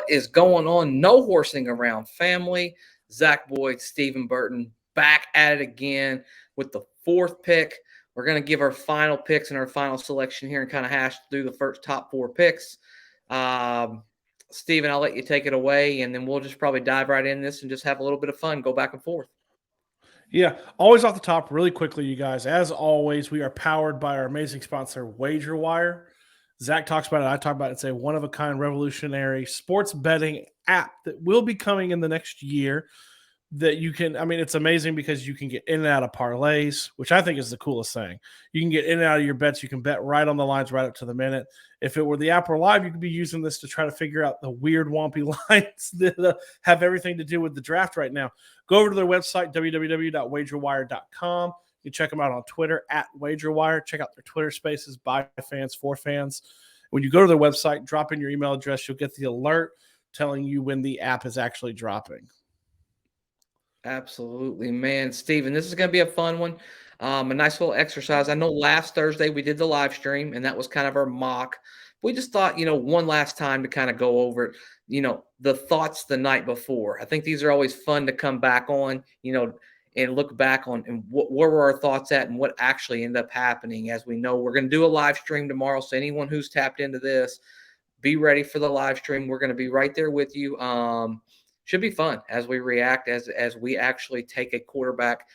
is going on? No horsing around, family. Zach Boyd, Stephen Burton, back at it again with the fourth pick. We're going to give our final picks and our final selection here and kind of hash through the first top four picks. Stephen, I'll let you take it away, and then we'll just probably dive right in this and just have a little bit of fun, go back and forth. Yeah, always off the top, really quickly, you guys. As always, we are powered by our amazing sponsor, WagerWire. Zach talks about it. I talk about it. It's a one-of-a-kind revolutionary sports betting app that will be coming in the next year that you can – I mean, it's amazing because you can get in and out of parlays, which I think is the coolest thing. You can get in and out of your bets. You can bet right on the lines right up to the minute. If it were the app or live, you could be using this to try to figure out the weird, wompy lines that have everything to do with the draft right now. Go over to their website, www.wagerwire.com. You can check them out on Twitter, @WagerWire. Check out their Twitter spaces, by fans, for fans. When you go to their website, drop in your email address. You'll get the alert telling you when the app is actually dropping. Absolutely, man. Steven, this is going to be a fun one. A nice little exercise. I know last Thursday we did the live stream, and that was kind of our mock. We just thought, one last time to kind of go over it, the thoughts the night before. I think these are always fun to come back on, and look back on and where were our thoughts at and what actually ended up happening. As we know, we're going to do a live stream tomorrow. So anyone who's tapped into this, be ready for the live stream. We're going to be right there with you. Should be fun as we react, as we actually take a quarterback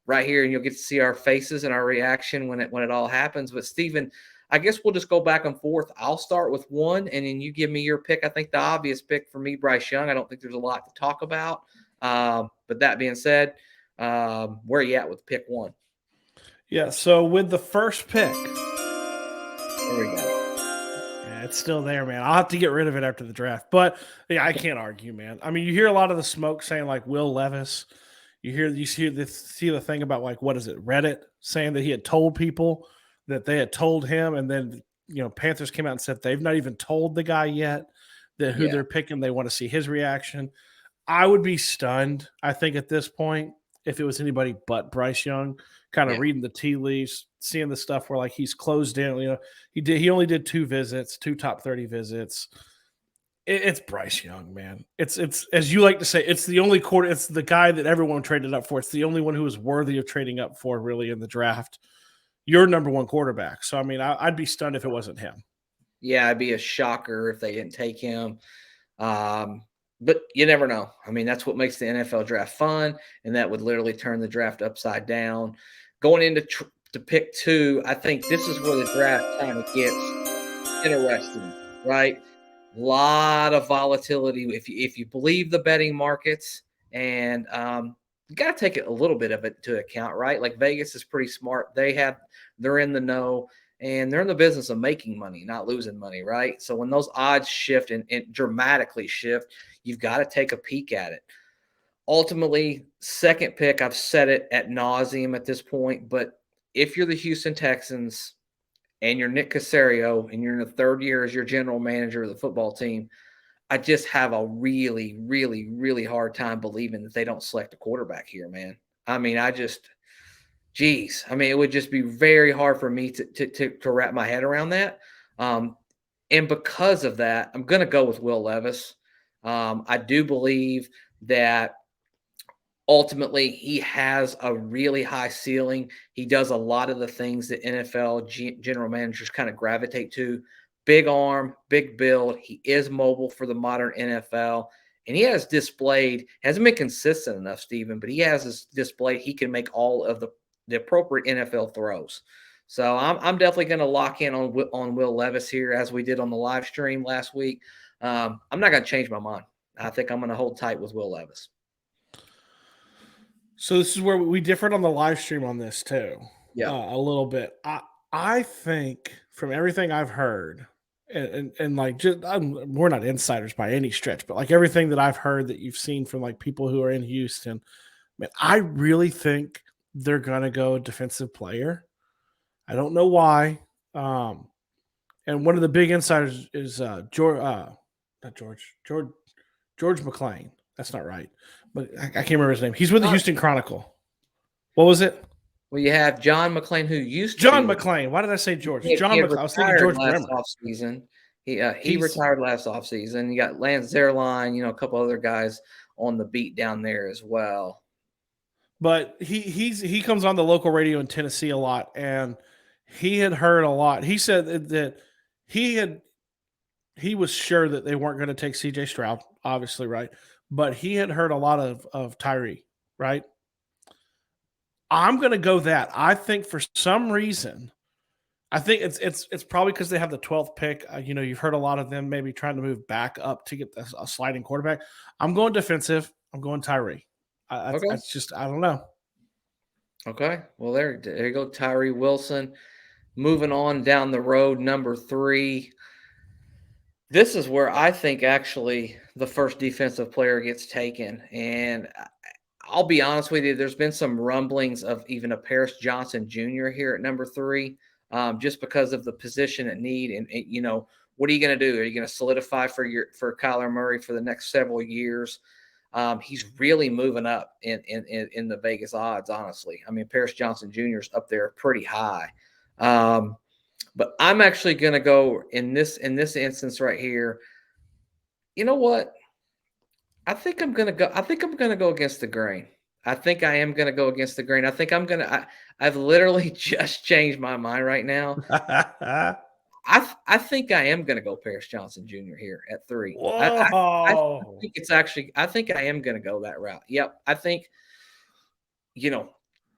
right here, and you'll get to see our faces and our reaction when it all happens. But Steven, I guess we'll just go back and forth. I'll start with one, and then you give me your pick. I think the obvious pick for me, Bryce Young. I don't think there's a lot to talk about. But that being said, where are you at with pick one? Yeah, so with the first pick, there we go. It's still there, man. I'll have to get rid of it after the draft. But yeah, I can't argue, man. I mean, you hear a lot of the smoke saying like Will Levis. You see the thing about like, what is it, Reddit saying that he had told people that they had told him, and then Panthers came out and said they've not even told the guy yet that who they're picking. They want to see his reaction. I would be stunned, I think, at this point, if it was anybody but Bryce Young, kind of reading the tea leaves, seeing the stuff where like he's closed in. He only did 2 top 30 visits. It's Bryce Young, man. It's as you like to say, it's the only it's the guy that everyone traded up for. It's the only one who is worthy of trading up for, really, in the draft. Your number one quarterback. So I mean, I'd be stunned if it wasn't him. Yeah, it'd be a shocker if they didn't take him. But you never know. I mean, that's what makes the NFL draft fun, and that would literally turn the draft upside down. Going into to pick 2, I think this is where the draft kind of gets interesting, right? A lot of volatility if you believe the betting markets, and you got to take a little bit of it into account, right? Like Vegas is pretty smart. They're in the know. And they're in the business of making money, not losing money, right? So when those odds shift and dramatically shift, you've got to take a peek at it. Ultimately, second pick, I've said it ad nauseum at this point, but if you're the Houston Texans and you're Nick Caserio and you're in the third year as your general manager of the football team, I just have a really, really, really hard time believing that they don't select a quarterback here, man. I mean, geez, I mean, it would just be very hard for me to wrap my head around that. And because of that, I'm going to go with Will Levis. I do believe that ultimately he has a really high ceiling. He does a lot of the things that NFL general managers kind of gravitate to. Big arm, big build. He is mobile for the modern NFL. And he has displayed, hasn't been consistent enough, Stephen, but he has displayed he can make all of the appropriate NFL throws. So I'm definitely going to lock in on Will Levis here, as we did on the live stream last week. I'm not going to change my mind. I think I'm going to hold tight with Will Levis. So this is where we differed on the live stream on this too. Yeah, a little bit. I think from everything I've heard, and like we're not insiders by any stretch, but like everything that I've heard that you've seen from like people who are in Houston, man, I really think they're going to go defensive player. I don't know why. And one of the big insiders is George McClain. That's not right, but I can't remember his name. He's with the Houston Chronicle. What was it? Well, you have John McClain, who used to John McClain. Why did I say George? John McClain. I was thinking George Bremer. Offseason. He He's retired last offseason. You got Lance Zierlein, a couple other guys on the beat down there as well. but he comes on the local radio in Tennessee a lot, and he had heard a lot. He said that he had he was sure that they weren't going to take CJ Stroud, obviously, right? But he had heard a lot of Tyree, right? I'm going to go that. I think for some reason, I think it's probably because they have the 12th pick. You've heard a lot of them maybe trying to move back up to get a sliding quarterback. I'm going defensive. I'm going Tyree. Okay. That's just I don't know. Okay. Well, there you go, Tyree Wilson. Moving on down the road, number 3. This is where I think actually the first defensive player gets taken. And I'll be honest with you, there's been some rumblings of even a Paris Johnson Jr. here at number 3, just because of the position at need. And what are you going to do? Are you going to solidify for Kyler Murray for the next several years? He's really moving up in the Vegas odds, honestly. I mean, Paris Johnson Jr. is up there pretty high. But I'm actually going to go in this instance right here. You know what? I think I'm gonna go against the grain. I think I am gonna go against the grain. I think I've literally just changed my mind right now. I think I am gonna go Paris Johnson Jr. here at 3. I Whoa. think it's actually I think I am gonna go that route. Yep. I think, you know,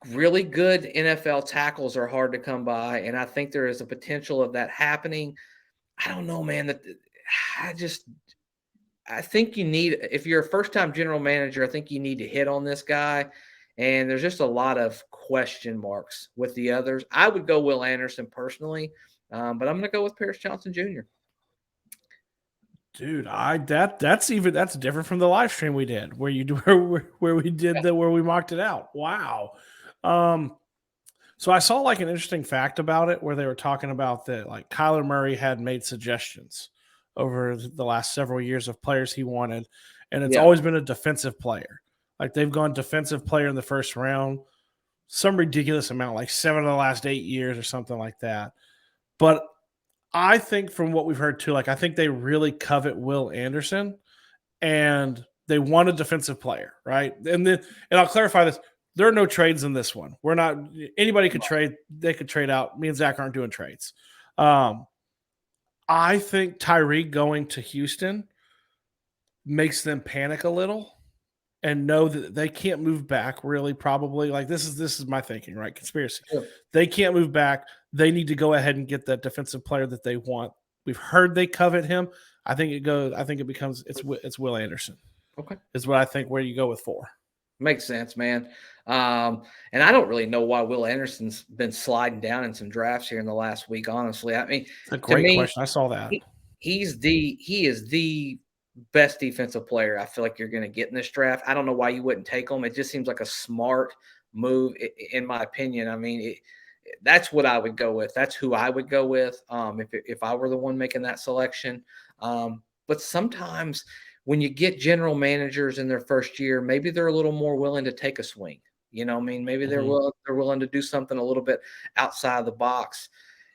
really good NFL tackles are hard to come by, and I think there is a potential of that happening. I don't know, man. I just I think you need, if you're a first-time general manager, I think you need to hit on this guy. And there's just a lot of question marks with the others. I would go Will Anderson personally, but I'm going to go with Paris Johnson Jr. Dude, that's different from the live stream we did where you do where we did Yeah. the where we mocked it out. Wow. Um, so I saw like an interesting fact about it where they were talking about that like Kyler Murray had made suggestions over the last several years of players he wanted, and it's Yeah. always been a defensive player. Like they've gone defensive player in the first round, some ridiculous amount, like 7 of the last 8 years or something like that. But I think from what we've heard too, like I think they really covet Will Anderson and they want a defensive player, right? And I'll clarify this. There are no trades in this one. We're not anybody could trade, they could trade out. Me and Zach aren't doing trades. I think Tyreek going to Houston makes them panic a little and know that they can't move back really probably. Like this is my thinking, right? Conspiracy. Sure. They can't move back. They need to go ahead and get that defensive player that they want. We've heard they covet him. I think it becomes it's Will Anderson. Okay. Is what I think where you go with 4. Makes sense, man. And I don't really know why Will Anderson's been sliding down in some drafts here in the last week, honestly. I mean, It's a to great me, question. I saw that. he is the best defensive player I feel like you're going to get in this draft. I don't know why you wouldn't take him. It just seems like a smart move, in my opinion. I mean, that's what I would go with. That's who I would go with if I were the one making that selection. But sometimes when you get general managers in their first year, maybe they're a little more willing to take a swing. I mean, maybe they're willing to do something a little bit outside the box.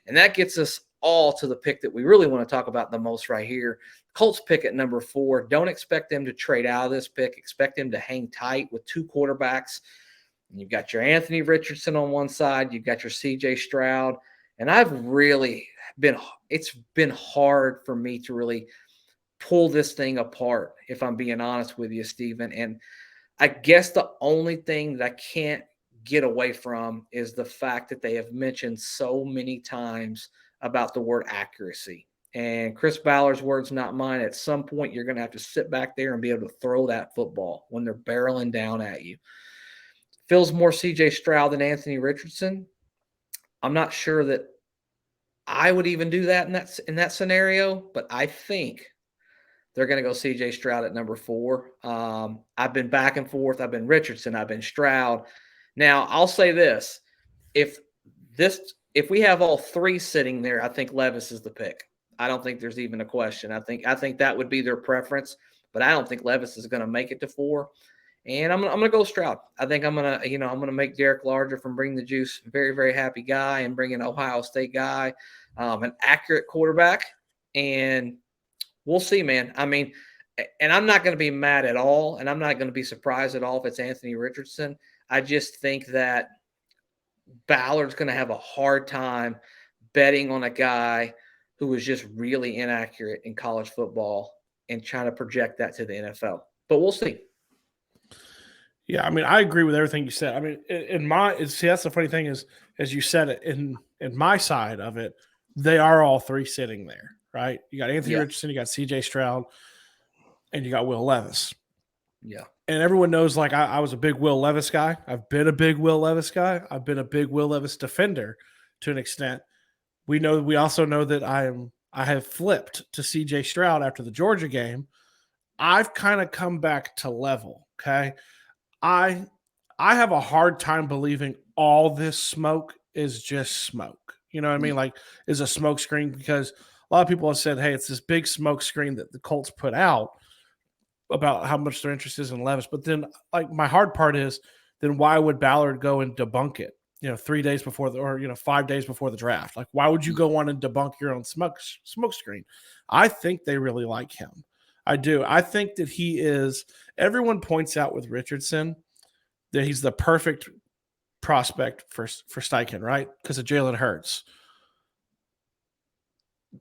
And that gets us all to the pick that we really want to talk about the most right here. Colts pick at number 4. Don't expect them to trade out of this pick. Expect them to hang tight with 2 quarterbacks. And you've got your Anthony Richardson on one side. You've got your CJ Stroud. And it's been hard for me to really pull this thing apart, if I'm being honest with you, Stephen. And I guess the only thing that I can't get away from is the fact that they have mentioned so many times about the word accuracy. And Chris Ballard's words, not mine. At some point, you're going to have to sit back there and be able to throw that football when they're barreling down at you. Feels more CJ Stroud than Anthony Richardson. I'm not sure that I would even do that in that scenario, but I think they're going to go CJ Stroud at number 4. I've been back and forth. I've been Richardson. I've been Stroud. Now, I'll say this. If we have all 3 sitting there, I think Levis is the pick. I don't think there's even a question. I think that would be their preference, but I don't think Levis is going to make it to 4. And I'm gonna go Stroud. I think I'm gonna make Derek Larger from Bring the Juice very, very happy guy and bring an Ohio State guy, an accurate quarterback. And we'll see, man. I mean, and I'm not going to be mad at all, and I'm not going to be surprised at all if it's Anthony Richardson. I just think that Ballard's going to have a hard time betting on a guy who was just really inaccurate in college football and trying to project that to the NFL. But we'll see. Yeah, I mean, I agree with everything you said. I mean, in my see, that's the funny thing is, as you said it in my side of it, they are all three sitting there, right? You got Anthony Yeah. Richardson, you got C.J. Stroud, and you got Will Levis. Yeah. And everyone knows, like, I was a big Will Levis guy. I've been a big Will Levis guy. I've been a big Will Levis defender to an extent. We also know that I have flipped to C.J. Stroud after the Georgia game. I've kind of come back to level. Okay, I I have a hard time believing all this smoke is just smoke. You know what I mean? Yeah. Like, is a smoke screen, because a lot of people have said, "Hey, it's this big smoke screen that the Colts put out about how much their interest is in Levis." But then, like, my hard part is, then why would Ballard go and debunk it? 3 days before or 5 days before the draft. Like, why would you go on and debunk your own smoke screen? I think they really like him. I do. I think that he is. Everyone points out with Richardson that he's the perfect prospect for Steichen, right? Because of Jalen Hurts.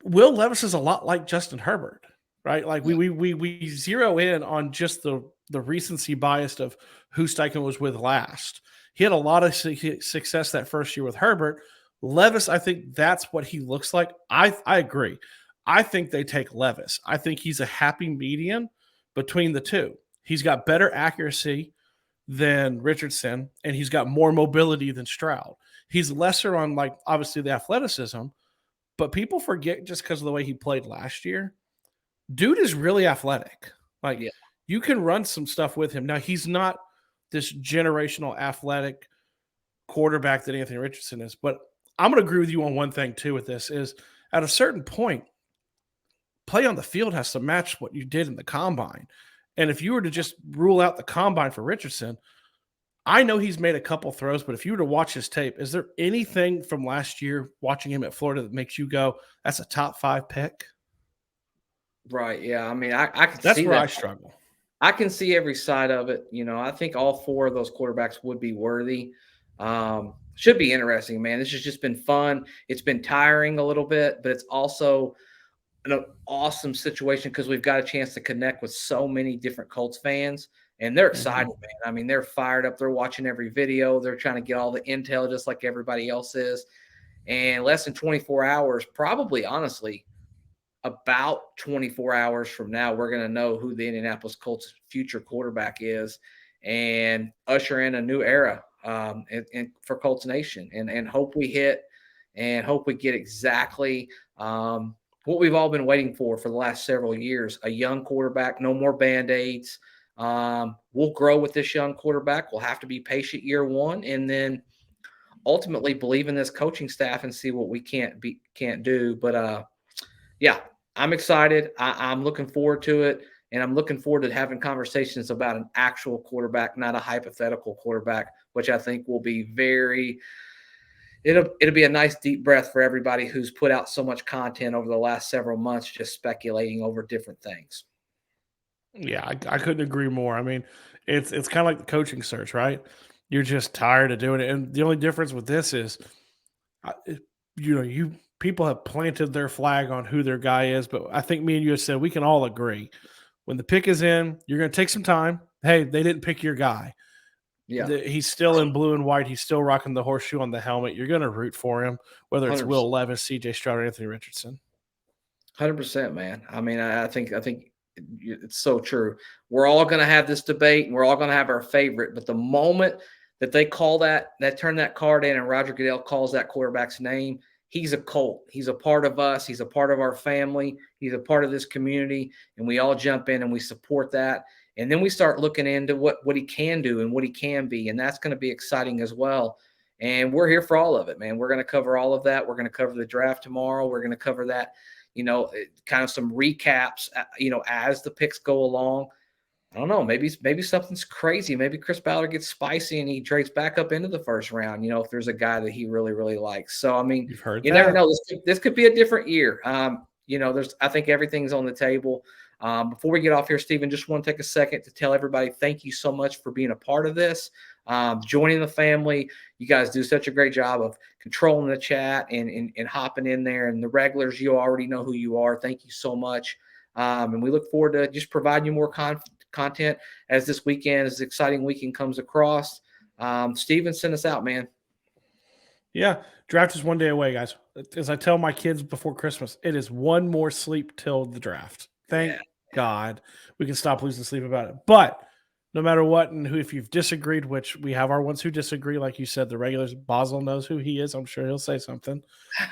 Will Levis is a lot like Justin Herbert, right? Like, Yeah. we zero in on just the recency bias of who Steichen was with last. He had a lot of success that first year with Herbert. Levis, I think that's what he looks like. I agree. I think they take Levis. I think he's a happy median between the two. He's got better accuracy than Richardson, and he's got more mobility than Stroud. He's lesser on, like, obviously the athleticism, but people forget, just because of the way he played last year, dude is really athletic. Like, Yeah. you can run some stuff with him. Now, he's not this generational athletic quarterback that Anthony Richardson is, but I'm going to agree with you on one thing too with this is, at a certain point, play on the field has to match what you did in the combine. And if you were to just rule out the combine for Richardson, I know he's made a couple throws, but if you were to watch his tape, is there anything from last year watching him at Florida that makes you go, that's a top 5 pick? Right. Yeah. I mean, I can That's see where that. I struggle. I can see every side of it. I think all four of those quarterbacks would be worthy. Should be interesting, man. This has just been fun. It's been tiring a little bit, but it's also an awesome situation because we've got a chance to connect with so many different Colts fans, and they're excited, Mhm. man. I mean, they're fired up. They're watching every video. They're trying to get all the intel just like everybody else is. And less than 24 hours, probably, honestly, about 24 hours from now, we're going to know who the Indianapolis Colts future quarterback is and usher in a new era and for Colts Nation and hope we hit and hope we get exactly what we've all been waiting for the last several years, a young quarterback, no more Band-Aids. We'll grow with this young quarterback. We'll have to be patient year one and then ultimately believe in this coaching staff and see what we can't do. But yeah, I'm excited. I'm looking forward to it. And I'm looking forward to having conversations about an actual quarterback, not a hypothetical quarterback, which I think will be it'll be a nice deep breath for everybody who's put out so much content over the last several months, just speculating over different things. Yeah, I couldn't agree more. I mean, it's kind of like the coaching search, right? You're just tired of doing it, and the only difference with this is, you people have planted their flag on who their guy is, but I think me and you have said we can all agree when the pick is in, you're going to take some time. Hey, they didn't pick your guy. Yeah, He's still in blue and white. He's still rocking the horseshoe on the helmet. You're going to root for him, whether it's 100%. Will Levis, C.J. Stroud, or Anthony Richardson. 100%, man. I mean, I think it's so true. We're all going to have this debate, and we're all going to have our favorite. But the moment that they call that turn that card in, and Roger Goodell calls that quarterback's name, he's a Colt. He's a part of us. He's a part of our family. He's a part of this community, and we all jump in and we support that. And then we start looking into what he can do and what he can be, and that's going to be exciting as well. And we're here for all of it, man. We're going to cover all of that. We're going to cover the draft tomorrow. We're going to cover that kind of some recaps, as the picks go along. I don't know. Maybe something's crazy. Maybe Chris Ballard gets spicy and he trades back up into the first round. If there's a guy that he really really likes. So I mean, You've heard you never that. know. This could be a different year. I think everything's on the table. Before we get off here, Stephen, just want to take a second to tell everybody thank you so much for being a part of this, joining the family. You guys do such a great job of controlling the chat and hopping in there. And the regulars, you already know who you are. Thank you so much. And we look forward to just providing you more content as this exciting weekend comes across. Stephen, send us out, man. Yeah, draft is one day away, guys. As I tell my kids before Christmas, it is one more sleep till the draft. Thank God we can stop losing sleep about it. But no matter what, and if you've disagreed, which we have our ones who disagree, like you said, the regulars, Basel knows who he is. I'm sure he'll say something.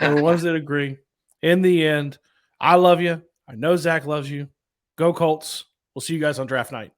And the ones that agree, in the end, I love you. I know Zach loves you. Go Colts. We'll see you guys on draft night.